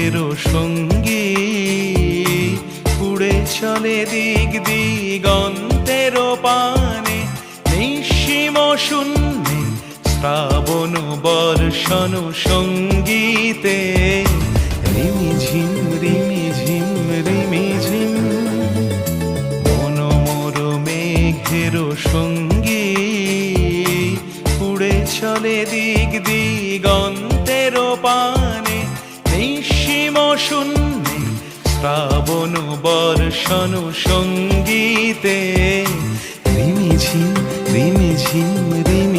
মেঘের সঙ্গী উড়ে চলে দিক দিগন্তের পানে, নিঃসীম শূন্যে শ্রাবণ বর্ষণ সঙ্গীতে রিমিঝিম রিমিঝিম রিমিঝিম। মন মোর মেঘের সঙ্গী উড়ে চলে দিক দিগন্তের পানে, নিঃসীম শূন্যে শ্রাবণ বর্ষণ সঙ্গীতে রিমিঝিম রিমিঝিম রিমি।